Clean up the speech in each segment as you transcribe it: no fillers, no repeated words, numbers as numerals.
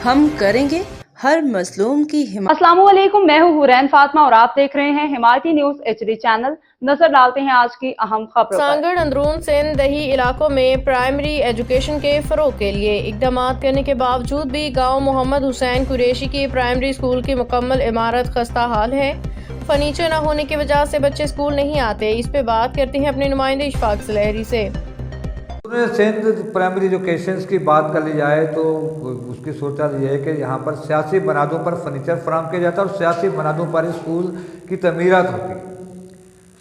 ہم کریں گے ہر مظلوم کی حمایت۔ السلام علیکم، میں ہوں حورین فاطمہ اور آپ دیکھ رہے ہیں حمایتی نیوز HD چینل۔ نظر ڈالتے ہیں آج کی اہم خبروں پر۔ سانگڑ اندرون سندھ دیہی علاقوں میں پرائمری ایجوکیشن کے فروغ کے لیے اقدامات کرنے کے باوجود بھی گاؤں محمد حسین قریشی کی پرائمری اسکول کی مکمل عمارت خستہ حال ہے۔ فرنیچر نہ ہونے کی وجہ سے بچے اسکول نہیں آتے۔ اس پہ بات کرتے ہیں اپنے نمائندے اشفاق سلیری سے۔ سندھ پرائمری ایجوکیشنز کی بات کر لی جائے تو اس کی صورتحال یہ ہے کہ یہاں پر سیاسی بنیادوں پر فرنیچر فراہم کیا جاتا ہے اور سیاسی بنیادوں پر اسکول کی تعمیرات ہوتی ہے۔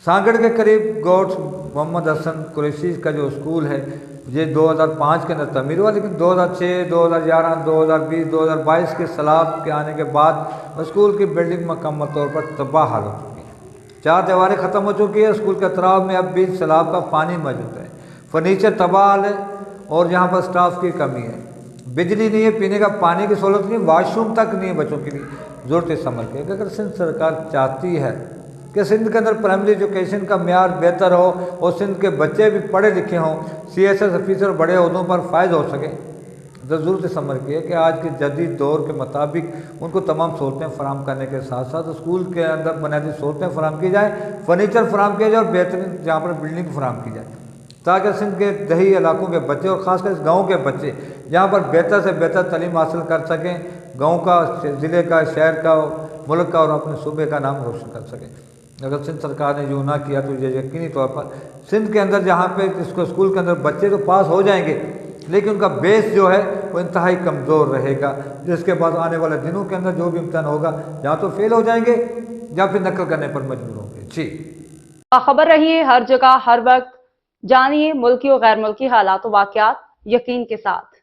سانگڑ کے قریب گوٹھ محمد حسن قریشی کا جو اسکول ہے یہ 2005 کے اندر تعمیر ہوا، لیکن 2006 2011 2020 2022 کے سیلاب کے آنے کے بعد اسکول کی بلڈنگ مکمل طور پر تباہ حال ہو چکی ہے۔ چار دیواریں ختم ہو چکی ہے۔ اسکول کے اطراف میں اب بھی سیلاب کا پانی موجود ہے۔ فرنیچر تباہ حال ہے اور یہاں پر سٹاف کی کمی ہے۔ بجلی نہیں ہے، پینے کا پانی کی سہولت نہیں ہے، واش روم تک نہیں ہے بچوں کے لیے۔ ضرورت اس عمل کی ہے کہ اگر سندھ سرکار چاہتی ہے کہ سندھ کے اندر پرائمری ایجوکیشن کا معیار بہتر ہو اور سندھ کے بچے بھی پڑھے لکھے ہوں، CSS آفیسر بڑے عہدوں پر فائز ہو سکیں، تو ضرورت اس عمل کی ہے کہ آج کے جدید دور کے مطابق ان کو تمام سہولتیں فراہم کرنے کے ساتھ ساتھ اسکول کے اندر بنیادی سہولتیں فراہم کی جائیں، فرنیچر فراہم کیا جائے اور بہترین جہاں پر بلڈنگ فراہم کی جائے، تاکہ سندھ کے دیہی علاقوں کے بچے اور خاص کر اس گاؤں کے بچے جہاں پر بہتر سے بہتر تعلیم حاصل کر سکیں، گاؤں کا، ضلع کا، شہر کا، ملک کا اور اپنے صوبے کا نام روشن کر سکیں۔ اگر سندھ سرکار نے یوں نہ کیا تو یہ یقینی طور پر سندھ کے اندر جہاں پہ اس کو اسکول کے اندر بچے تو پاس ہو جائیں گے لیکن ان کا بیس جو ہے وہ انتہائی کمزور رہے گا، جس کے بعد آنے والے دنوں کے اندر جو بھی امتحان ہوگا یا تو فیل ہو جائیں گے یا پھر نقل کرنے پر مجبور ہوں گے۔ جی باخبر رہیے ہر جگہ ہر وقت، جانیے ملکی و غیر ملکی حالات و واقعات یقین کے ساتھ۔